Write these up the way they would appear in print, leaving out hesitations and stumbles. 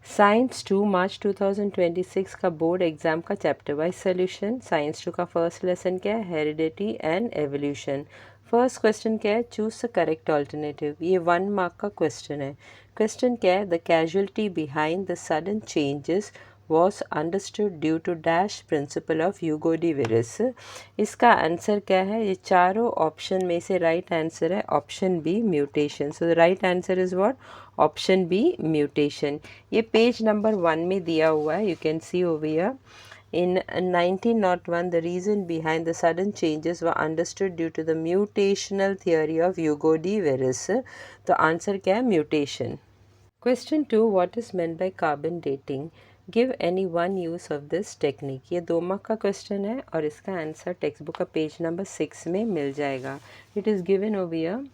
Science 2 मार्च 2026 का board exam का chapter wise solution. Science 2 का फर्स्ट लेसन क्या है? Heredity and evolution. First question क्या है? Choose the correct alternative. ये 1 मार्क का क्वेश्चन है। क्वेश्चन क्या है? The casualty behind the sudden changes was understood due to dash principle of Hugo de Virus। इसका आंसर क्या है? ये चारों ऑप्शन में से राइट आंसर है option B, mutation. So the right answer is what? Option B, mutation. ये page number 1 में दिया हुआ है, you can see over here. In 1901, the reason behind the sudden changes were understood due to the mutational theory of Hugo de Virus। तो answer क्या है? Mutation. Question 2, what is meant by carbon dating? Give any one use of this technique। ये 2 mark का question है और इसका answer text book का page number 6 में मिल जाएगा। It is given over here.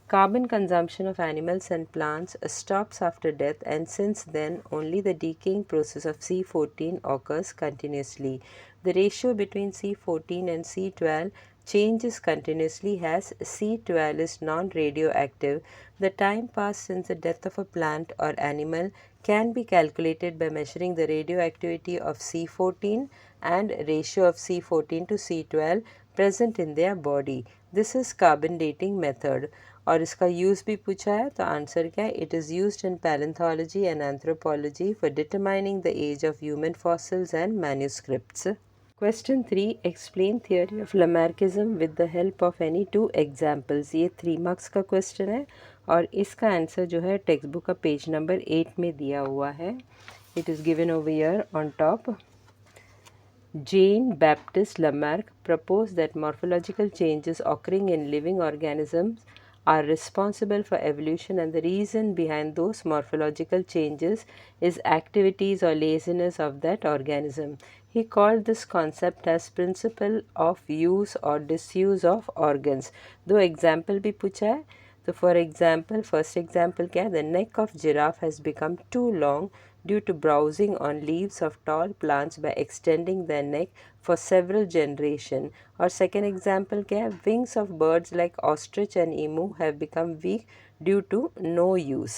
Carbon consumption of animals and plants stops after death, and since then only the decaying process of C14 occurs continuously. The ratio between C14 and C12 changes continuously as C12 is non-radioactive. The time passed since the death of a plant or animal can be calculated by measuring the radioactivity of C14 and ratio of C14 to C12 present in their body. This is carbon dating method। और इसका use भी पूछा है, तो answer क्या है? It is used in palaeontology and anthropology for determining the age of human fossils and manuscripts. Question 3, explain theory of Lamarckism with the help of any 2 examples. ये 3 marks का क्वेश्चन है और इसका आंसर जो है text book का page number 8 में दिया हुआ है। It is given over here on top. Jean-Baptiste Lamarck proposed that morphological changes occurring in living organisms are responsible for evolution, and the reason behind those morphological changes is activities or laziness of that organism. He called this concept as principle of use or disuse of organs। 2 example भी पूछा है, तो for example first example क्या है? The neck of giraffe has become too long due to browsing on leaves of tall plants by extending their neck for several generations। और second example क्या है? Wings of birds like ostrich and emu have become weak due to no use।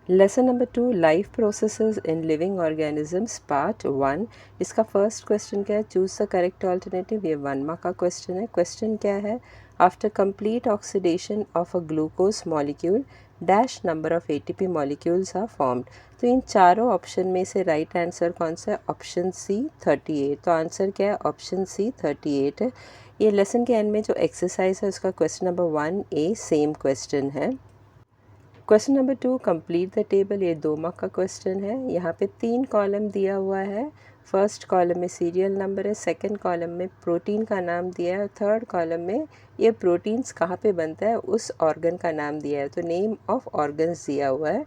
Lesson number 2, life processes in living organisms part 1। इसका first question क्या है? Choose the correct alternative. ये 1 mark का question है। Question क्या है? After complete oxidation of a glucose molecule dash number of ATP molecules are formed. तो इन चारों ऑप्शन में से राइट आंसर कौन सा है? Option C 38। तो आंसर क्या है? ऑप्शन सी 38 है। ये लेसन के एंड में जो एक्सरसाइज है उसका question number 1A same question है। Question number 2, complete the table. ये 2 मार्क का क्वेश्चन है। यहाँ पे 3 कॉलम दिया हुआ है। फर्स्ट कॉलम में सीरियल नंबर है, सेकंड कॉलम में प्रोटीन का नाम दिया है और थर्ड कॉलम में ये प्रोटीन्स कहाँ पे बनता है उस ऑर्गन का नाम दिया है, तो नेम ऑफ ऑर्गन्स दिया हुआ है।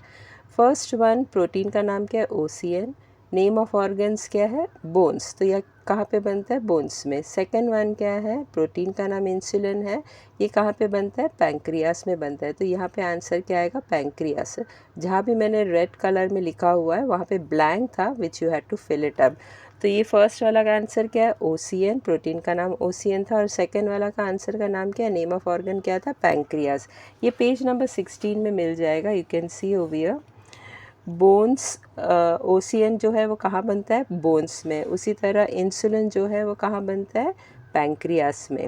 फर्स्ट वन प्रोटीन का नाम क्या है? ओसीएन। नेम ऑफ ऑर्गन्स क्या है? बोन्स। तो यह कहाँ पे बनता है? बोन्स में। सेकंड वन क्या है? प्रोटीन का नाम इंसुलिन है। ये कहाँ पे बनता है? पैंक्रियास में बनता है। तो यहाँ पे आंसर क्या आएगा? पैंक्रियास। जहाँ भी मैंने रेड कलर में लिखा हुआ है वहाँ पे ब्लैंक था, which you had to fill it up. तो ये फर्स्ट वाला का आंसर क्या है? ओसीएन। प्रोटीन का नाम ओसीएन था। और सेकेंड वाला का आंसर का नाम क्या है? नेम ऑफ ऑर्गन क्या था? पैंक्रियास। ये पेज नंबर 16 में मिल जाएगा, you can see over here. Bones, OCN जो है वो कहाँ बनता है? बोन्स में। उसी तरह इंसुलिन जो है वो कहाँ बनता है? पैंक्रियास में।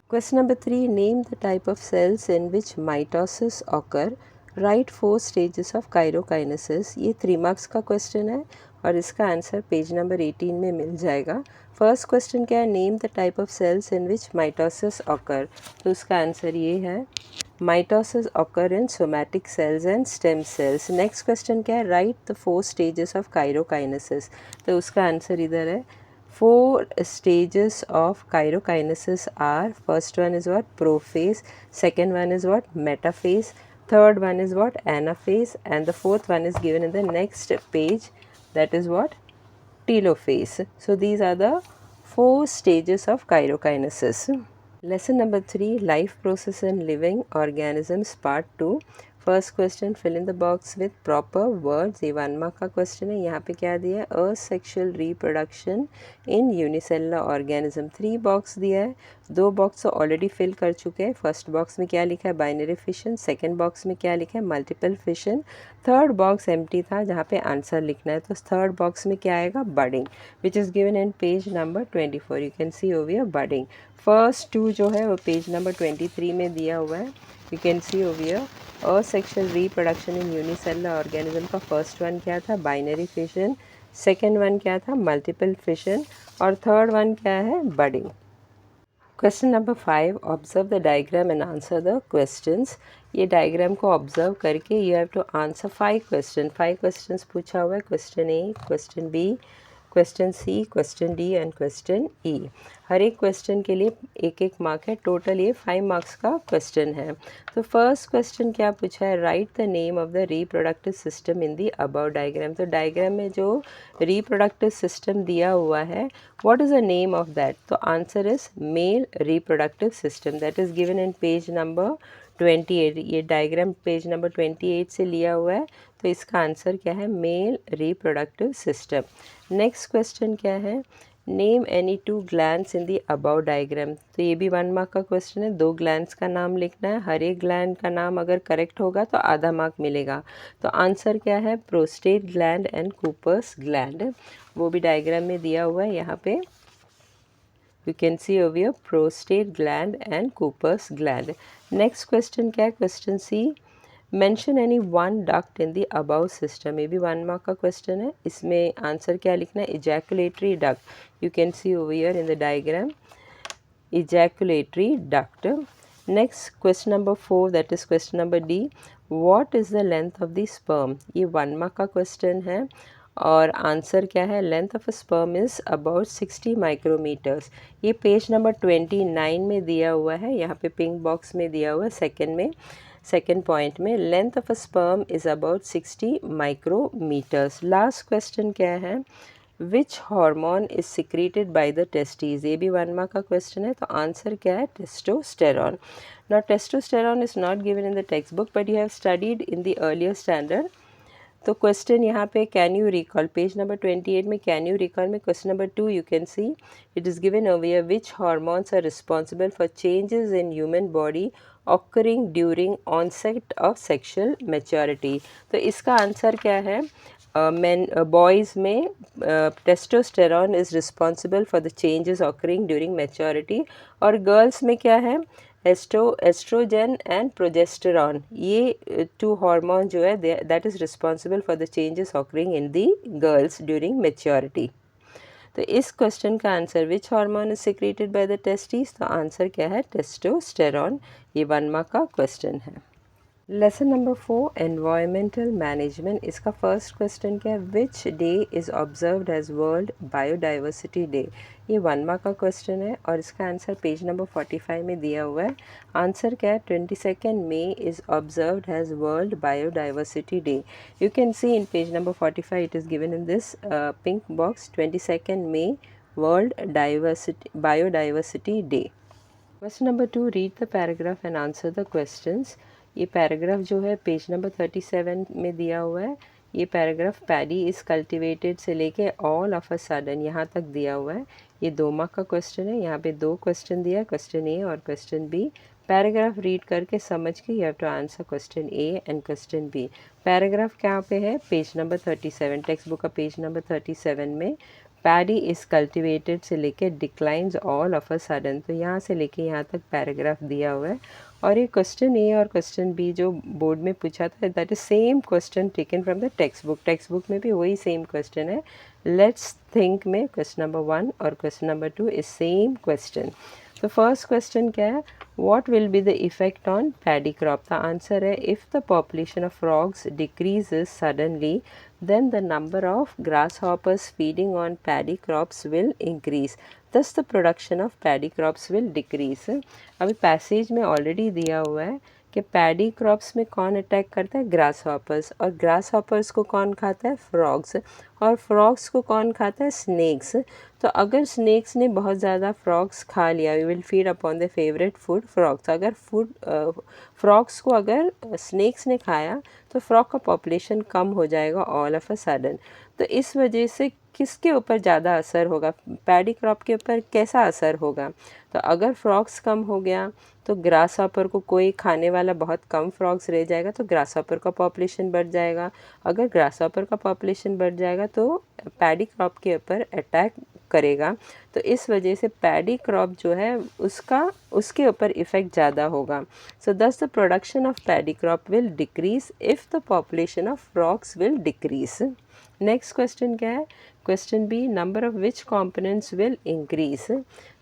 Question number 3, name the type of cells in which mitosis occur। Write 4 stages of cheirokinesis। ये 3 मार्क्स का क्वेश्चन है और इसका आंसर पेज नंबर 18 में मिल जाएगा। फर्स्ट क्वेश्चन क्या है? Name the type of cells in which mitosis occur. तो उसका आंसर ये है, mitosis occur in somatic cells and stem cells. Next question क्या है? Write the 4 stages of karyokinesis. तो उसका आंसर इधर है। 4 stages of chirokinesis are, first one is what? Prophase, second one is what? Metaphase, third one is what? Anaphase, and the fourth one is given in the next page, that is what? Telophase। So these are the 4 stages of chirokinesis। Lesson number 3, life process in living organisms part 2। First question fill in the box with proper words. ये 1 mark का question है। यहाँ पे क्या दिया है, asexual reproduction in unicellular organism. 3 box दिया है, 2 बॉक्स तो ऑलरेडी फिल कर चुके हैं। फर्स्ट बॉक्स में क्या लिखा है, बाइनरी फिशन। सेकेंड बॉक्स में क्या लिखा है, multiple fission. Third box empty था जहाँ पे आंसर लिखना है, तो थर्ड बॉक्स में क्या आएगा, budding, which is given in page number 24। You can see over budding. First 2 जो है वो पेज नंबर 23 में दिया हुआ है। You can see over asexual reproduction in unicellular organism का फर्स्ट वन क्या था, बाइनरी फिशन। सेकेंड वन क्या था, मल्टीपल फिशन। और थर्ड वन क्या है, budding. Question number 5, observe the diagram and answer the questions. ये डायग्राम को ऑब्जर्व करके you have to answer 5 question. 5 questions पूछा हुआ है, question A, question B, question C, question D and question E. हर एक question के लिए एक एक मार्क है, टोटल ये 5 मार्क्स का क्वेश्चन है। तो फर्स्ट क्वेश्चन क्या पूछा है, write the name of the reproductive system in the above diagram. तो डायग्राम में जो रिप्रोडक्टिव सिस्टम दिया हुआ है, what is the name of that, तो answer is male reproductive system, that is given in page number 28। ये diagram page number 28 से लिया हुआ है, तो इसका आंसर क्या है, mail reproductive system. Next question क्या है, name any 2 glands in the above diagram. तो ये भी 1 मार्क का क्वेश्चन है, 2 ग्लैंड्स का नाम लिखना है। हर एक ग्लैंड का नाम अगर करेक्ट होगा तो आधा मार्क मिलेगा। तो आंसर क्या है, prostate gland and Cowper's gland. वो भी डायग्राम में दिया हुआ है यहाँ पे। You can see over here prostate gland and Cooper's gland. Next question क्या है, question C, mention any one duct in the above system। ये भी 1 मार्क का क्वेश्चन है। इसमें आंसर क्या लिखना है, ejaculatory duct। You can see over here in the diagram ejaculatory duct। Next question number 4, that is question number D, what is the length of the sperm। ये 1 mark का question है और answer क्या है, length of sperm is about 60 micrometres. ये page number 29 में दिया हुआ है, यहाँ पे पिंक बॉक्स में दिया हुआ है सेकंड में, सेकंड पॉइंट में, length of sperm is about 60 micrometres. Last question क्या है, which hormone is secreted by the testes. ये भी 1 मार्क का क्वेश्चन है, तो आंसर क्या है, testosterone. Now testosterone is not given in the text book but you have studied in the earlier standard. तो क्वेश्चन यहाँ पे, can you recall, page number 28 में कैन यू रिकॉल में question number 2 you can see it is given over here, which hormones are responsible for changes in human body occurring during onset of sexual maturity. तो इसका answer क्या है, boys में testosterone is responsible for the changes occurring during maturity, और girls में क्या है, oestrogen and progesterone. ये 2 हार्मोन जो है that is responsible for the changes occurring in the girls during maturity. तो इस क्वेश्चन का answer, which hormone is secreted by the testis, तो आंसर क्या है, टेस्टोस्टेरॉन। ये 1 मार्क का क्वेश्चन है। Lesson number 4, environmental management. इसका फर्स्ट क्वेश्चन क्या है, which day is observed as world biodiversity day. ये 1 मार्क का क्वेश्चन है और इसका आंसर पेज नंबर 45 में दिया हुआ है। आंसर क्या है, 22 May is observed as world biodiversity day. You can see in page number 45 it is given in this pink box, 22 May world biodiversity day. Question number 2, read the paragraph and answer the questions. ये paragraph जो है page number 37 में दिया हुआ है। ये paragraph paddy is cultivated से लेके ऑल ऑफ अ सडन यहाँ तक दिया हुआ है। ये 2 मार्क का क्वेश्चन है। यहाँ पे 2 क्वेश्चन दिया है, क्वेश्चन ए और क्वेश्चन बी। पैराग्राफ रीड करके समझ के you have to answer question A and question B. Paragraph कहाँ पे है, पेज नंबर 37, टेक्स्ट बुक का पेज नंबर 37 में। पैडी इज़ कल्टिवेटेड से लेके declines all of a sudden, तो यहाँ से लेके यहाँ तक पैराग्राफ दिया हुआ है। और ये क्वेश्चन ए और क्वेश्चन बी जो बोर्ड में पूछा था, that is same question taken from the text book. Text book में भी वही सेम क्वेश्चन है। लेट्स थिंक में क्वेश्चन नंबर 1 और question number 2 is same question. तो फर्स्ट क्वेश्चन क्या है, what will be the effect on paddy crop. The answer है, if the population of frogs decreases suddenly then the number of grasshoppers feeding on paddy crops will increase, thus the production of paddy crops will decrease। अभी passage में already दिया हुआ है कि paddy crops में कौन attack करता है, ग्रास हॉपर्स, और ग्रास हॉपर्स को कौन खाता है, फ्रॉग्स, और फ्रॉग्स को कौन खाता है, स्नेक्स। तो अगर स्नेक्स ने बहुत ज़्यादा फ्रॉग्स खा लिया, we will feed upon the favourite food frogs. अगर फ्रॉग्स को अगर स्नेक्स ने खाया तो फ्रॉग का पॉपुलेशन कम हो जाएगा ऑल ऑफ अ सडन। तो इस वजह से किसके ऊपर ज़्यादा असर होगा, पैडी क्रॉप के ऊपर कैसा असर होगा। तो अगर फ्रॉग्स कम हो गया तो ग्रास हॉपर को कोई खाने वाला बहुत कम फ्रॉग्स रह जाएगा, तो ग्रास हॉपर का पॉपुलेशन बढ़ जाएगा। अगर ग्रास हॉपर का पॉपुलेशन बढ़ जाएगा तो पैडी क्रॉप के ऊपर अटैक करेगा। तो इस वजह से पैडी क्रॉप जो है उसके ऊपर इफ़ेक्ट ज़्यादा होगा। So thus the production of paddy crop will decrease if the population of frogs will decrease. Next question क्या है, question B, number of which components will increase.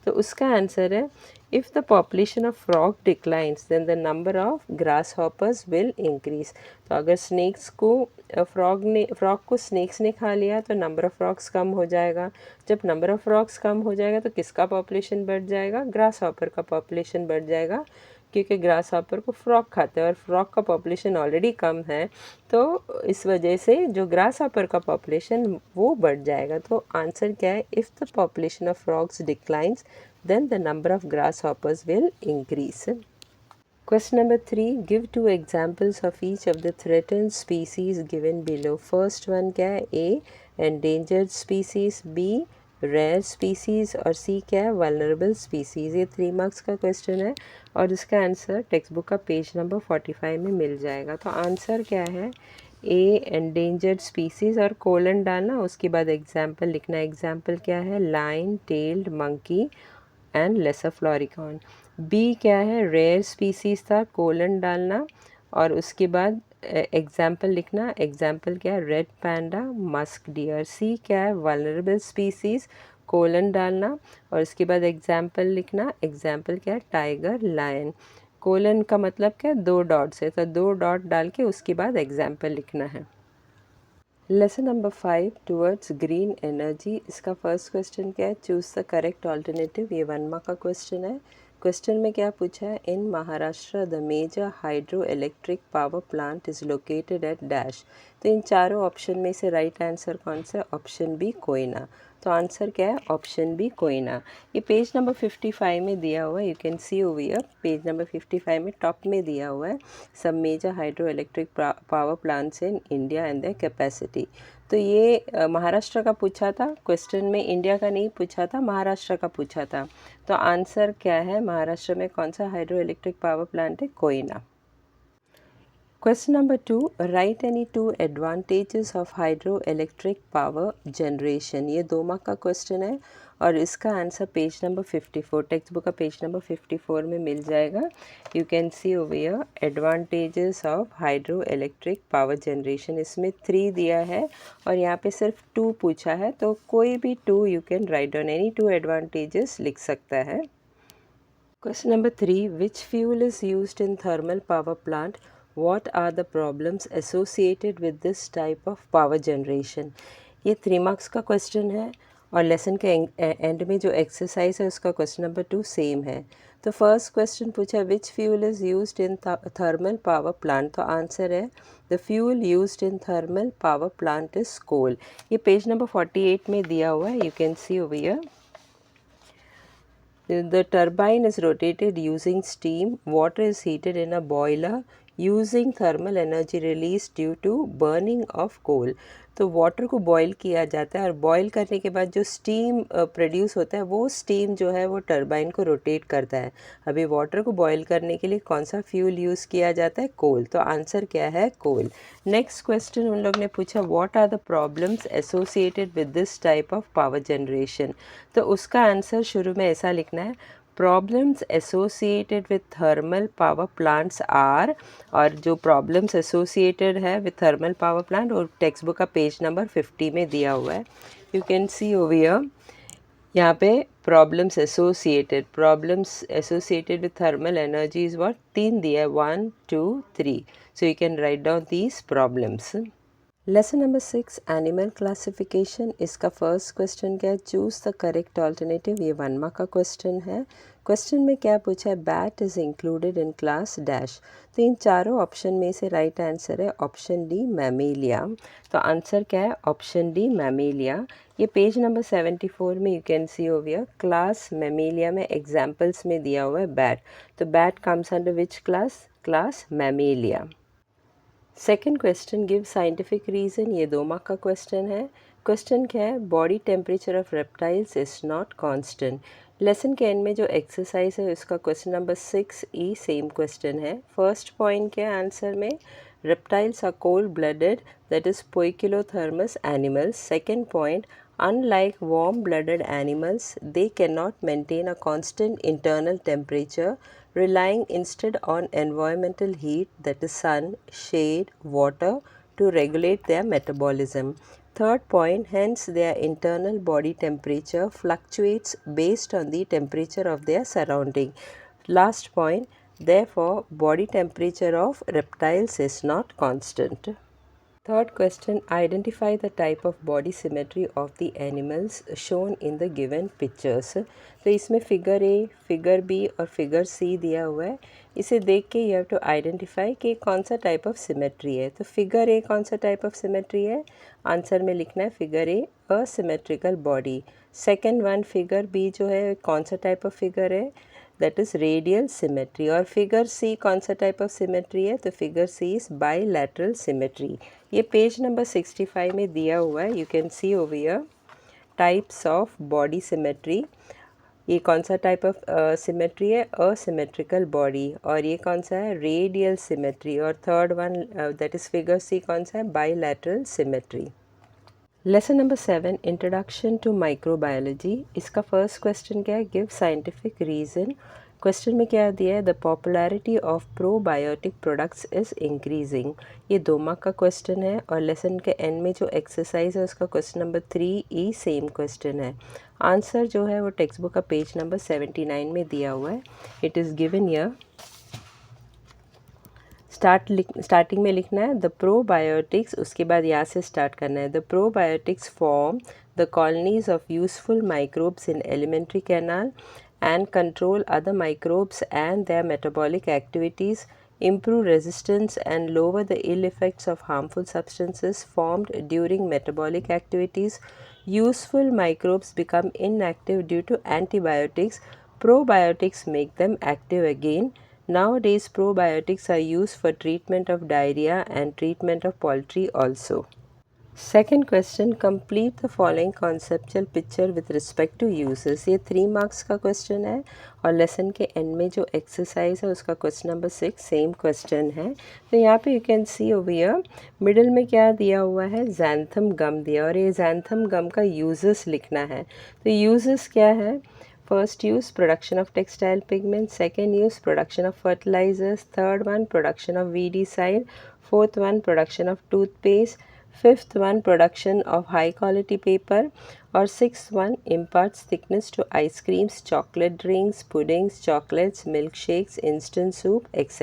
तो उसका आंसर है if the population of frog declines then the number of grasshoppers will increase. तो अगर snacks को frog को snacks ने खा लिया तो नंबर ऑफ फ्रॉग्स कम हो जाएगा। जब नंबर ऑफ फ्रॉग्स कम हो जाएगा तो किसका पॉपुलेशन बढ़ जाएगा, ग्रास हॉपर का पॉपुलेशन बढ़ जाएगा, क्योंकि ग्रास हॉपर को फ्रॉग खाते हैं और फ्रॉग का पॉपुलेशन ऑलरेडी कम है। तो इस वजह से जो ग्रास हॉपर का पॉपुलेशन वो बढ़ जाएगा। तो आंसर क्या है, if the population of frogs declines then the number of grasshoppers will increase. Question number 3, give 2 examples of each of the threatened species given below. First one क्या है, A endangered species, B rare species और C क्या है, vulnerable species। ये 3 marks का question है और इसका आंसर टेक्स्ट बुक का पेज नंबर 45 में मिल जाएगा। तो आंसर क्या है, ए एंडेंजर्ड स्पीसीज़ और कोलन डालना, उसके बाद एग्जाम्पल लिखना। एग्जाम्पल क्या है, lion tailed monkey and lesser florican. B क्या है, रेयर स्पीसीज था, कोलन डालना और उसके बाद एग्जाम्पल लिखना। एग्जाम्पल क्या है, रेड पैंडा मस्क डियर। सी क्या है, वल्नरेबल स्पीसीज, कोलन डालना और उसके बाद एग्जाम्पल लिखना। एग्जाम्पल क्या है, टाइगर लायन। कोलन का मतलब क्या है, 2 डॉट्स है, तो 2 डॉट डाल के उसके बाद एग्जाम्पल लिखना है। Lesson number 5 towards green energy, इसका फर्स्ट क्वेश्चन क्या है, चूज द करेक्ट ऑल्टरनेटिव। ये 1 मार्क का क्वेश्चन है। क्वेश्चन में क्या पूछा है, in Maharashtra the major hydro electric power plant is located at dash. तो इन चारों ऑप्शन में से राइट आंसर कौन सा है, ऑप्शन बी कोयना। तो आंसर क्या है, ऑप्शन बी कोयना। ये पेज नंबर 55 में दिया हुआ है, you can see over here, page number 55 में टॉप में दिया हुआ है सब major hydro electric power plants in India and their capacity. तो ये महाराष्ट्र का पूछा था क्वेश्चन में, इंडिया का नहीं पूछा था, महाराष्ट्र का पूछा था। तो आंसर क्या है, महाराष्ट्र में कौन सा हाइड्रो इलेक्ट्रिक पावर प्लांट है, Koyna. Question number 2, right any 2 advantages of hydro electric power generation. ये 2 मार्क का क्वेश्चन है और इसका answer page number 54, text book का पेज नंबर 54 में मिल जाएगा। You can see over here advantages of hydro electric power generation. इसमें 3 दिया है और यहाँ पे सिर्फ 2 पूछा है, तो कोई भी 2 you can write down, any 2 advantages लिख सकता है। Question number 3, which fuel is used in thermal power plant, what are the problems associated with this type of power generation। ये 3 मार्क्स का क्वेश्चन है और लेसन के एंड में जो एक्सरसाइज है उसका क्वेश्चन नंबर 2 सेम है। तो फर्स्ट क्वेश्चन पूछा which fuel is used in thermal power plant, तो आंसर है the fuel used in thermal power plant is coal. ये पेज नंबर 48 में दिया हुआ है, you can see over here. The turbine is rotated using steam. Water is heated in a boiler using thermal energy released due to burning of coal। तो water को boil किया जाता है और बॉईल करने के बाद जो स्टीम प्रोड्यूस होता है वो स्टीम जो है वो टरबाइन को रोटेट करता है। अभी वाटर को बॉईल करने के लिए कौन सा फ्यूल यूज़ किया जाता है, कोल। तो आंसर क्या है, कोल। नेक्स्ट क्वेश्चन उन लोग ने पूछा what are the problems associated with this type of power generation. तो उसका आंसर शुरू में ऐसा लिखना है, problems associated with thermal power plants are, और जो प्रॉब्लम्स एसोसिएटेड है विथ थर्मल पावर प्लांट और टेक्स्ट बुक का पेज नंबर 50 में दिया हुआ है, you can see over here. यहाँ पे problems associated with thermal energy is what, 3 दिया है, 1 2 3, so you can write down these problems. Lesson number 6, animal classification, इसका फर्स्ट क्वेश्चन क्या है, चूज़ द करेक्ट ऑल्टरनेटिव। ये 1 मार्क का क्वेश्चन है। क्वेश्चन में क्या पूछा है, bat is included in class dash. तो इन चारों ऑप्शन में से राइट आंसर है ऑप्शन डी मैमेलिया। तो आंसर क्या है, ऑप्शन डी मैमेलिया। ये पेज नंबर 74 में you can see over here class Mammalia में एग्जाम्पल्स में दिया हुआ है बैट। तो bat comes under which class, class Mammalia. Second question, give scientific reason. ये 2 मार्क का क्वेश्चन है। क्वेश्चन क्या है, body temperature of reptiles is not constant. Lesson के एंड में जो एक्सरसाइज है उसका question number 6E same question है। फर्स्ट पॉइंट क्या है आंसर में, reptiles are cold-blooded, that is poikilothermous animals. Second point, unlike warm-blooded animals, they cannot maintain a constant internal temperature, relying instead on environmental heat, that is sun, shade, water, to regulate their metabolism. Third point, hence their internal body temperature fluctuates based on the temperature of their surrounding. Last point, therefore body temperature of reptiles is not constant. Third question, identify the type of body symmetry of the animals shown in the given pictures. तो इसमें figure A, figure B और figure सी दिया हुआ है। इसे देख के you have to identify कि कौन सा टाइप ऑफ सिमेट्री है। तो फिगर ए कौन सा टाइप ऑफ सिमेट्री है, आंसर में लिखना है figure A asymmetrical body. Second one, figure B जो है कौन सा टाइप ऑफ फिगर है, दैट इज़ रेडियल सिमेट्री। और फिगर सी कौन सा टाइप ऑफ सिमेट्री है, तो figure C is bilateral symmetry. ये पेज नंबर 65 में दिया हुआ है, you can see over here types of body symmetry. ये कौन सा टाइप ऑफ सिमेट्री है, असिमेट्रिकल बॉडी। और ये कौन सा है, रेडियल सिमेट्री। और third one that is figure C कौन सा है, bilateral symmetry. Lesson number 7, introduction to microbiology. इसका फर्स्ट क्वेश्चन क्या है, गिव साइंटिफिक रीज़न। क्वेश्चन में क्या दिया है, the popularity of probiotic products is increasing. ये 2 मार्क का क्वेश्चन है। और लेसन के एंड में जो एक्सरसाइज है उसका question number 3E same question है। आंसर जो है वो टेक्स्ट बुक का पेज नंबर 79 में दिया हुआ है। It is given here. Starting में लिखना है द प्रोबायोटिक्स, उसके बाद यहाँ से स्टार्ट करना है। The probiotics form the colonies of useful microbes in alimentary canal and control other microbes and their metabolic activities, improve resistance and lower the ill effects of harmful substances formed during metabolic activities. Useful microbes become inactive due to antibiotics. Probiotics make them active again. Nowadays, probiotics are used for treatment of diarrhea and treatment of poultry also. Second question, complete the following conceptual picture with respect to uses. ये 3 marks का question है। और lesson के end में जो exercise है उसका question number 6 same question है। तो यहाँ पे you can see over here middle में क्या दिया हुआ है, जैंथम गम दिया। और ये जैंथम गम का यूजेस लिखना है। तो यूजेस क्या है, first use production of textile pigment, second use production of fertilisers, third one production of weedicide, fourth one production of toothpaste, fifth one production of high quality paper, और sixth one imparts thickness to ice creams, chocolate drinks, puddings, chocolates, milkshakes, instant soup, etc.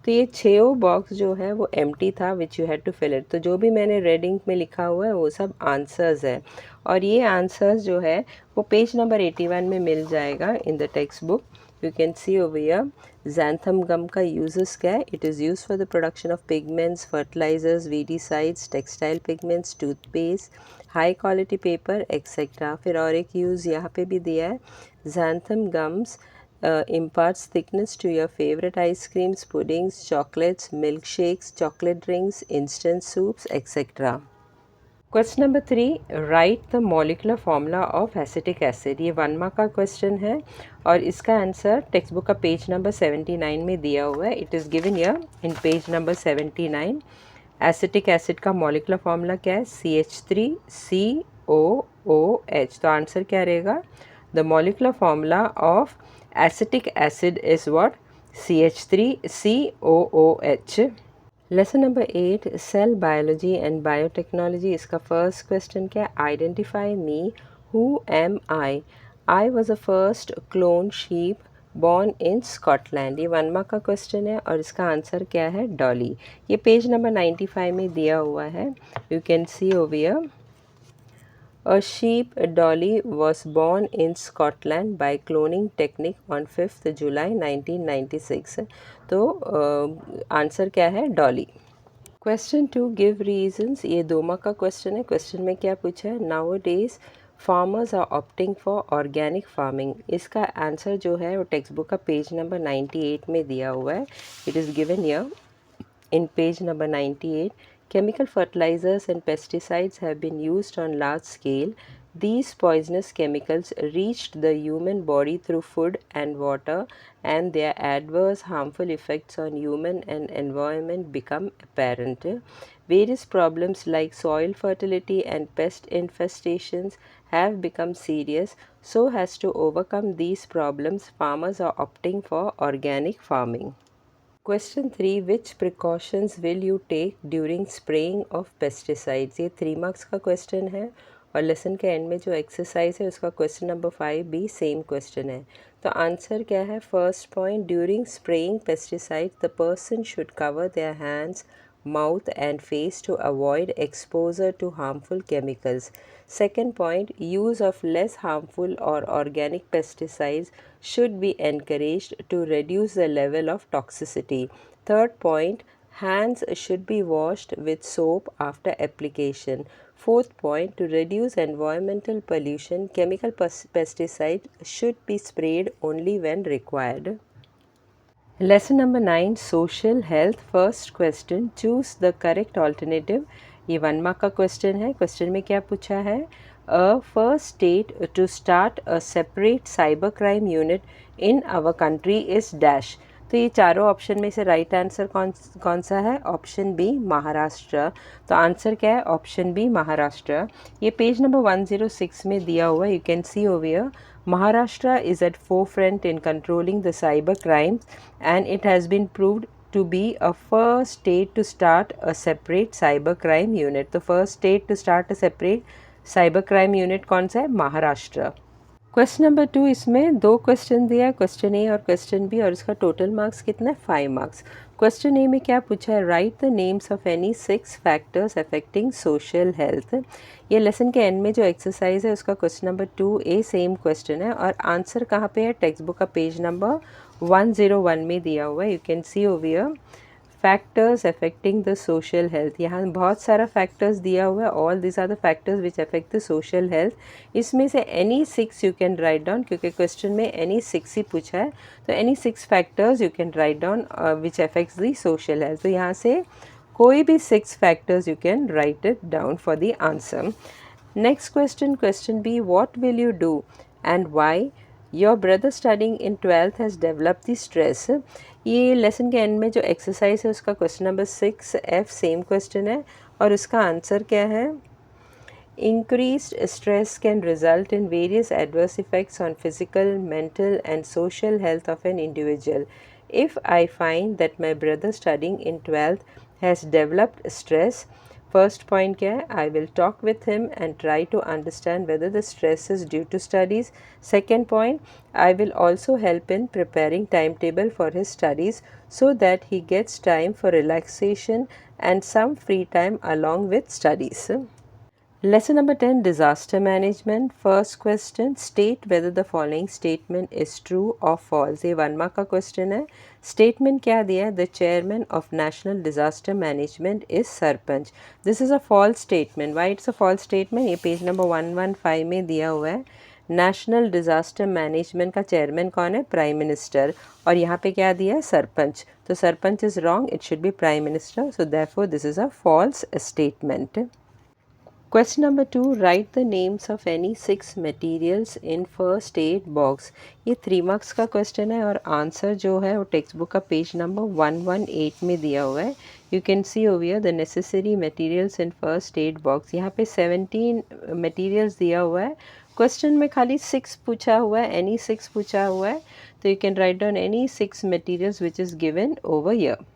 तो ये 6 box जो है वो empty था which you had to fill it. तो जो भी मैंने रेड इंक में लिखा हुआ है वो सब आंसर्स है। और ये आंसर्स जो है वो पेज नंबर 81 में मिल जाएगा इन the text book. You can see over here xanthan gum का uses क्या है, it is used for the production of pigments, fertilizers, weedicides, textile pigments, toothpaste, high quality paper, etc. फिर और एक यूज़ यहाँ पे भी दिया है, xanthan gums imparts thickness to your favorite ice creams, puddings, chocolates, milkshakes, chocolate drinks, instant soups, etc. Question number 3, write the molecular formula of acetic acid. ये 1 mark का क्वेश्चन है। और इसका आंसर टेक्स्ट बुक का page number 79 में दिया हुआ है। It is given here in page number 79। Acetic acid का मॉलिकुलर फॉर्मूला क्या है, CH3COOH। तो आंसर क्या रहेगा, the molecular formula of acetic acid is what, CH3COOH। Lesson number 8, cell biology and biotechnology. इसका फर्स्ट क्वेश्चन क्या है, identify me, who am I was a first clone sheep born in Scotland. ये 1 mark का question है। और इसका answer क्या है, डॉली। ये पेज नंबर 95 में दिया हुआ है, you can see over here. A sheep dolly was born in Scotland by cloning technique on 5th July 1996. तो आंसर क्या है? डॉली. Question 2, give reasons. ये 2 मार्क का क्वेश्चन है. क्वेश्चन में क्या पूछा है? Nowadays farmers are opting for organic farming. इसका आंसर जो है वो टेक्स्ट बुक का पेज नंबर 98 में दिया हुआ है. It is given here in page number 98. Chemical fertilizers and pesticides have been used on large scale. These poisonous chemicals reached the human body through food and water, and their adverse harmful effects on human and environment become apparent. Various problems like soil fertility and pest infestations have become serious. So as to overcome these problems, farmers are opting for organic farming. Question 3, which precautions will you take during spraying of pesticides? ये 3 marks का question है और lesson के end में जो exercise है उसका question number 5 भी सेम क्वेश्चन है. तो आंसर क्या है? First point, during spraying pesticides the person should cover their hands, mouth and face to avoid exposure to harmful chemicals. Second point, use of less harmful or organic pesticides should be encouraged to reduce the level of toxicity. Third point, hands should be washed with soap after application. Fourth point, to reduce environmental pollution, chemical pesticides should be sprayed only when required. Lesson number 9, social health. First question, choose the correct alternative. ये 1 mark का question है. Question में क्या पूछा है? A first state to start a separate cyber crime unit in our country is dash. तो ये चारों ऑप्शन में से राइट आंसर कौन सा है? Option B, Maharashtra. तो आंसर क्या है? Option B, Maharashtra. ये पेज नंबर 106 में दिया हुआ है. You can see over here. Maharashtra is at forefront in controlling the cyber crimes, and it has been proved to be a first state to start a separate cyber crime unit. The first state to start a separate cyber crime unit कौन सा है? Maharashtra. Question number 2, इसमें 2 question दिया है, question ए और question B, और इसका total marks कितना है? 5 मार्क्स. क्वेश्चन ए में क्या पूछा है? Write the names of any 6 factors affecting social health. ये लेसन के एंड में जो एक्सरसाइज है उसका question number 2A same question है और आंसर कहाँ पे है? टेक्स्ट बुक का पेज नंबर 101 में दिया हुआ है. You can see over here. Factors affecting the social health. यहाँ बहुत सारा फैक्टर्स दिया हुआ है. All this are the factors which affect the social health. इसमें से any 6 you can write down, क्योंकि क्वेश्चन में एनी 6 ही पूछा है. तो any 6 factors you can write down which affects the social health. तो यहाँ से कोई भी 6 factors you can write it down for the answer. Next question, question B, what will you do and why your brother studying इन 12th has developed the stress. ये lesson के end में जो एक्सरसाइज है उसका question number 6F same question है और उसका आंसर क्या है? Increased stress can result in various adverse effects on physical, mental and social health of an individual. If I find that my brother studying in 12th has developed stress, first point क्या है? I will talk with him and try to understand whether the stress is due to studies. Second point, I will also help in preparing timetable for his studies so that he gets time for relaxation and some free time along with studies. Lesson number 10, disaster management. First question, state whether the following statement is true or false. ये 1 mark का question है. Statement क्या दिया है? The chairman of national disaster management is sarpanch. This is a false statement. Why it's a false statement? ये page number 115 में दिया हुआ है. नेशनल डिजास्टर मैनेजमेंट का चेयरमैन कौन है? Prime minister. और यहाँ पे क्या दिया है? सरपंच. तो sarpanch is wrong, it should be prime minister. So therefore this is a false statement. Question number 2, write the names of any 6 materials in first aid box. ये 3 मार्क्स का क्वेश्चन है और आंसर जो है वो टेक्स्ट बुक का page number 118 में दिया हुआ है. You can see over here the necessary materials in first aid box. यहाँ पे 17 मटेरियल्स दिया हुआ है. क्वेश्चन में खाली 6 पूछा हुआ है, एनी 6 पूछा हुआ है. तो you can write down any 6 materials which is given over here.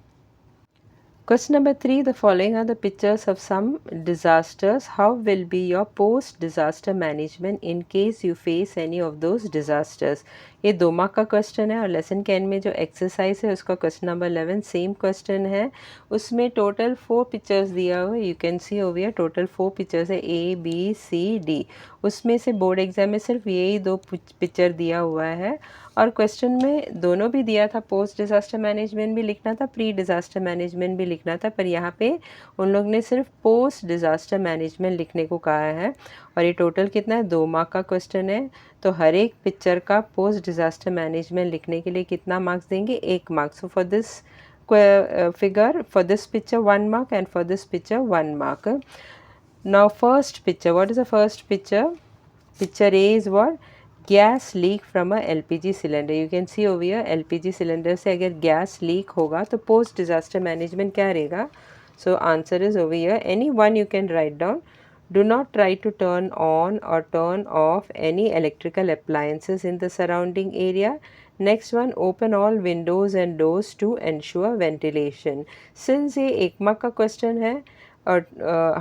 Question number 3, the following are the pictures of some disasters. How will be your post-disaster management in case you face any of those disasters? ये 2 mark का question है और lesson के end में जो exercise है उसका question number 11 same question है। उसमें टोटल 4 पिक्चर्स दिया हुआ है, you can see over here total 4 pictures है A B C D। उसमें से बोर्ड एग्जाम में सिर्फ यही 2 पिक्चर दिया हुआ है और क्वेश्चन में दोनों भी दिया था, पोस्ट डिज़ास्टर मैनेजमेंट भी लिखना था, प्री डिज़ास्टर मैनेजमेंट भी लिखना था, पर यहाँ पे उन लोग ने सिर्फ पोस्ट डिज़ास्टर मैनेजमेंट लिखने को कहा है। और ये टोटल कितना है, 2 मार्क का क्वेश्चन है। तो हर एक पिक्चर का पोस्ट डिज़ास्टर मैनेजमेंट लिखने के लिए कितना मार्क्स देंगे, 1 mark. So for this figure, for this picture 1 mark and for this picture 1 mark. Now first picture, what is the first picture? Picture A is what? Gas leak from a LPG cylinder. You can see over here LPG cylinder से अगर gas leak होगा तो post disaster management क्या रहेगा? So answer is over here. Any one you can write down. Do not try to turn on or turn off any electrical appliances in the surrounding area. Next one, open all windows and doors to ensure ventilation. Since ये 1 mark का question है और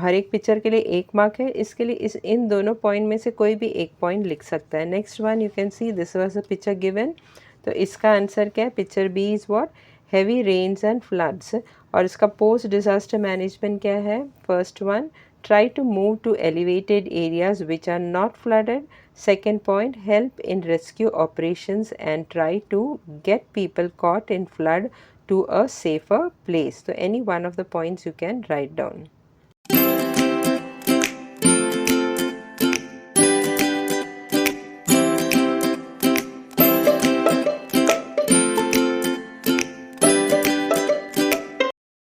हर एक picture के लिए 1 mark है, इसके लिए इन दोनों पॉइंट में से कोई भी एक पॉइंट लिख सकता है। Next one, you can see this was a picture given, तो इसका आंसर क्या है? Picture B is what? Heavy rains and floods. और इसका पोस्ट डिज़ास्टर मैनेजमेंट क्या है? First one, try to move to elevated areas which are not flooded. Second point, help in rescue operations and try to get people caught in flood to a safer place. So any one of the points you can write down.